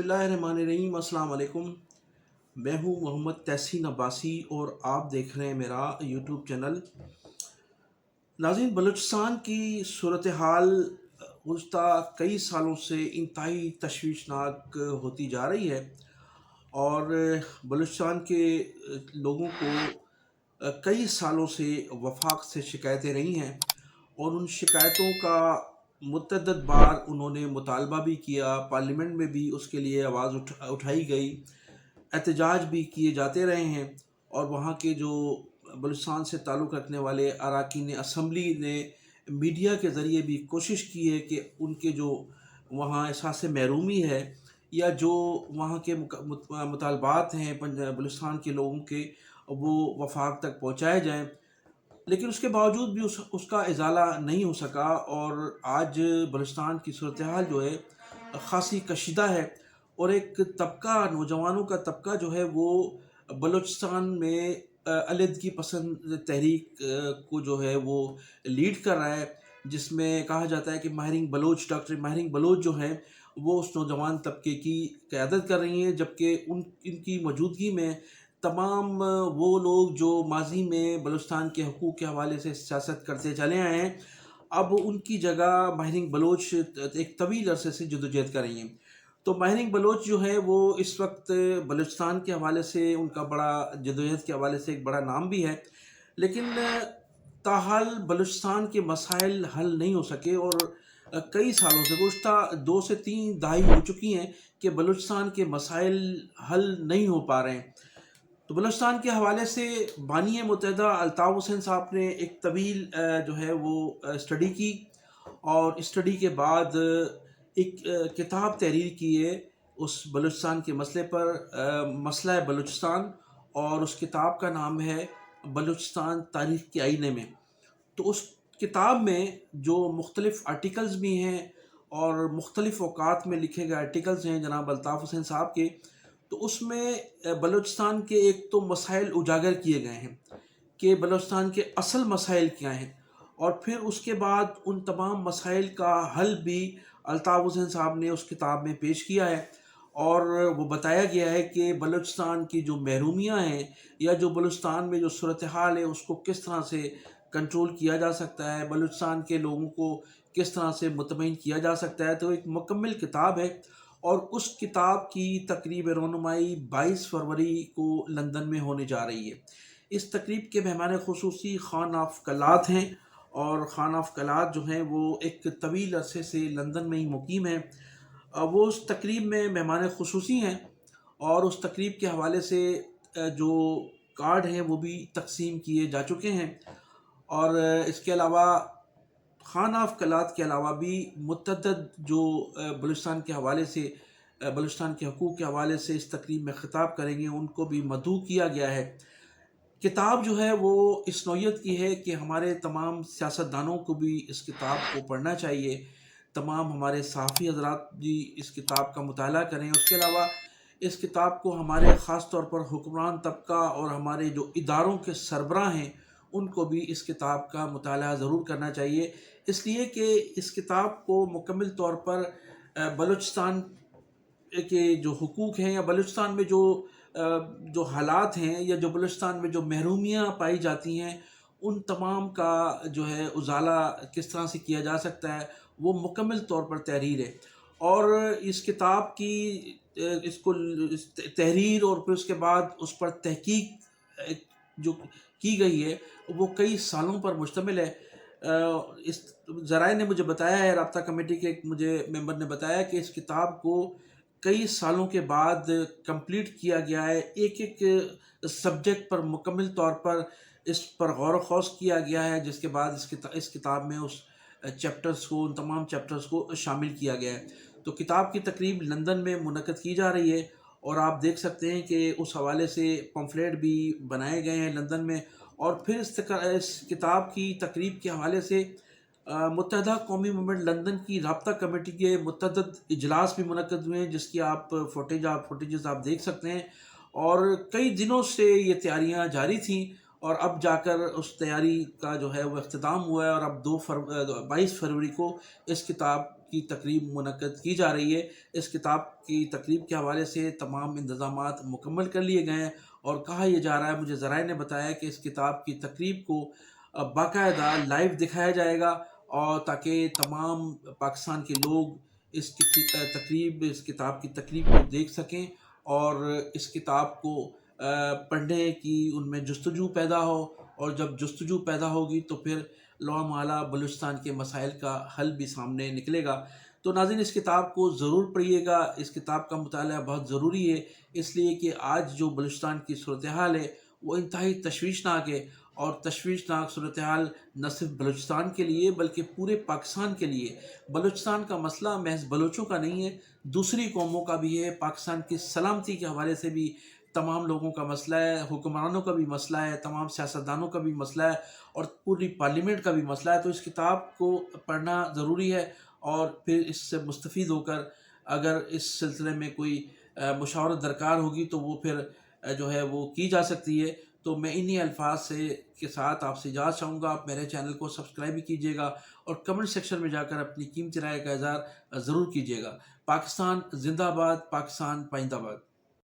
बिस्मिल्लाहिर्रहमानिर्रहीम। अस्सलाम वालेकुम। मैं हूं मोहम्मद तहसीन अब्बासी और आप देख रहे हैं मेरा यूट्यूब चैनल। नाज़रीन, बलूचिस्तान की सूरत हाल गुज़श्ता कई सालों से इंतहाई तशवीशनाक होती जा रही है और बलूचिस्तान के लोगों को कई सालों से वफाक से शिकायतें रही हैं और उन शिकायतों का मुतअद्दिद बार उन्होंने मुतालबा भी किया, पार्लियामेंट में भी उसके लिए आवाज़ उठाई गई, एहतजाज भी किए जाते रहे हैं। और वहाँ के जो बलूचिस्तान से ताल्लुक़ रखने वाले अरकान असम्बली ने मीडिया के ज़रिए भी कोशिश की है कि उनके जो वहाँ एहसास महरूमी है या जो वहाँ के मुतालबात हैं बलूचिस्तान के लोगों के, वो वफाक तक पहुँचाए जाएँ। लेकिन उसके बावजूद भी उसका इज़ाला नहीं हो सका और आज बलूचिस्तान की सूरत हाल जो है ख़ासी कशीदा है और एक तबका, नौजवानों का तबका जो है वो बलूचिस्तान में अलहदगी पसंद तहरीक को जो है वो लीड कर रहा है, जिसमें कहा जाता है कि डॉक्टर माहिरीन बलोच जो हैं वो उस नौजवान तबके की क़यादत कर रही हैं, जबकि इनकी मौजूदगी में तमाम वो लोग जो माजी में बलूचिस्तान के हकूक़ के हवाले से सियासत करते चले आए हैं, अब उनकी जगह माहिरीन बलोच एक तवील अरसे से जदोजहद कर रही हैं। तो माहिरीन बलोच जो है वो इस वक्त बलूचिस्तान के हवाले से उनका बड़ा जदोजहद के हवाले से एक बड़ा नाम भी है, लेकिन ताहाल बलूचिस्तान के मसाइल हल नहीं हो सके और कई सालों से गुज़श्ता 2 से 3 दहाई हो चुकी हैं कि बलूचिस्तान के मसाइल हल नहीं हो पा रहे हैं। तो बलूचिस्तान के हवाले से बानी मुत्तहिदा अल्ताफ़ हुसैन साहब ने एक तवील जो है वो स्टडी की और स्टडी के बाद एक किताब तहरीर की है उस बलूचिस्तान के मसले पर, मसला बलूचिस्तान, और उस किताब का नाम है बलूचिस्तान तारीख़ के आईने में। तो उस किताब में जो मुख्तलिफ़ आर्टिकल्स भी हैं और मुख्तलिफ़ औक़ात में लिखे गए आर्टिकल्स हैं जनाब अल्ताफ़ हुसैन साहब के, तो उसमें बलूचिस्तान के एक तो मसाइल उजागर किए गए हैं कि बलूचिस्तान के असल मसाइल क्या हैं, और फिर उसके बाद उन तमाम मसाइल का हल भी अल्ताफ़ हुसैन साहब ने उस किताब में पेश किया है। और वो बताया गया है कि बलूचिस्तान की जो महरूमियाँ हैं या जो बलूचिस्तान में जो सूरत हाल है उसको किस तरह से कंट्रोल किया जा सकता है, बलूचिस्तान के लोगों को किस तरह से मुतमईन किया जा सकता है। तो एक मुकम्मल किताब है और उस किताब की तकरीब रौनुमाई 22 फरवरी को लंदन में होने जा रही है। इस तकरीब के मेहमान खुसूसी खान ऑफ कलात हैं और खान ऑफ कलात जो हैं वो एक तवील अरसे से लंदन में ही मुकीम हैं। वो उस तकरीब में मेहमान खुसूसी हैं और उस तकरीब के हवाले से जो कार्ड हैं वो भी तकसीम किए जा चुके हैं। और इसके अलावा खान ऑफ कलात के अलावा भी मुतअद्दिद जो बलूचिस्तान के हवाले से, बलूचिस्तान के हकूक़ के हवाले से इस तकरीब में ख़िताब करेंगे, उनको भी मदऊ किया गया है। किताब जो है वो इस नौइयत की है कि हमारे तमाम सियासतदानों को भी इस किताब को पढ़ना चाहिए, तमाम हमारे सहाफ़ी हज़रात भी इस किताब का मुताला करें। उसके अलावा इस किताब को हमारे ख़ास तौर पर हुक्मरान तबका और हमारे जो इदारों के सरबराह हैं उनको भी इस किताब का मुताला ज़रूर करना चाहिए, इसलिए कि इस किताब को मुकम्मल तौर पर बलूचिस्तान के जो हुकूक हैं या बलूचिस्तान में जो हालात हैं या जो बलूचिस्तान में जो महरूमियाँ पाई जाती हैं उन तमाम का जो है उजाला किस तरह से किया जा सकता है, वो मुकम्मल तौर पर तहरीर है। और इस किताब की इसको तहरीर और फिर उसके बाद उस पर तहकीक जो की गई है वो कई सालों पर मुश्तमिल है। इस ज़राए ने मुझे बताया है, राब्ता कमेटी के एक मुझे मेंबर ने बताया कि इस किताब को कई सालों के बाद कंप्लीट किया गया है। एक सब्जेक्ट पर मुकम्मल तौर पर इस पर गौर व खौस किया गया है, जिसके बाद इस किताब में उस चैप्टर्स को, उन तमाम चैप्टर्स को शामिल किया गया है। तो किताब की तकरीब लंदन में मुनक़्क़द की जा रही है और आप देख सकते हैं कि उस हवाले से पम्फलेट भी बनाए गए हैं लंदन में। और फिर इस किताब की तकरीब के हवाले से मुत्तहिदा कौमी मूवमेंट लंदन की राब्ता कमेटी के मुतअद्दिद इजलास भी मुनक़्क़द हुए हैं, जिसकी आप फुटेजेस आप देख सकते हैं। और कई दिनों से ये तैयारियां जारी थीं और अब जाकर उस तैयारी का जो है वो इख्तिताम हुआ है और अब 22 फरवरी को इस किताब کی تقریب منعقد کی جا رہی ہے۔ اس کتاب کی تقریب کے حوالے سے تمام انتظامات مکمل کر لیے گئے ہیں، اور کہا یہ جا رہا ہے، مجھے ذرائع نے بتایا کہ اس کتاب کی تقریب کو باقاعدہ لائیو دکھایا جائے گا، اور تاکہ تمام پاکستان کے لوگ اس کی اس کتاب کی تقریب کو دیکھ سکیں، اور اس کتاب کو پڑھنے کی ان میں جستجو پیدا ہو، اور جب جستجو پیدا ہوگی تو پھر لوح مالا بلوچستان کے مسائل کا حل بھی سامنے نکلے گا۔ تو ناظرین، اس کتاب کو ضرور پڑھیے گا، اس کتاب کا مطالعہ بہت ضروری ہے، اس لیے کہ آج جو بلوچستان کی صورتحال ہے وہ انتہائی تشویشناک ہے، اور تشویشناک صورتحال نہ صرف بلوچستان کے لیے بلکہ پورے پاکستان کے لیے۔ بلوچستان کا مسئلہ محض بلوچوں کا نہیں ہے، دوسری قوموں کا بھی ہے، پاکستان کی سلامتی کے حوالے سے بھی تمام لوگوں کا مسئلہ ہے، حکمرانوں کا بھی مسئلہ ہے، تمام سیاستدانوں کا بھی مسئلہ ہے، اور پوری پارلیمنٹ کا بھی مسئلہ ہے۔ تو اس کتاب کو پڑھنا ضروری ہے، اور پھر اس سے مستفید ہو کر اگر اس سلسلے میں کوئی مشاورت درکار ہوگی تو وہ پھر جو ہے وہ کی جا سکتی ہے۔ تو میں انہی الفاظ سے کے ساتھ آپ سے اجازت چاہوں گا۔ آپ میرے چینل کو سبسکرائب بھی کیجیے گا، اور کمنٹ سیکشن میں جا کر اپنی قیمتی رائے کا اظہار ضرور کیجیے گا۔ پاکستان زندہ باد، پاکستان پائندہ باد۔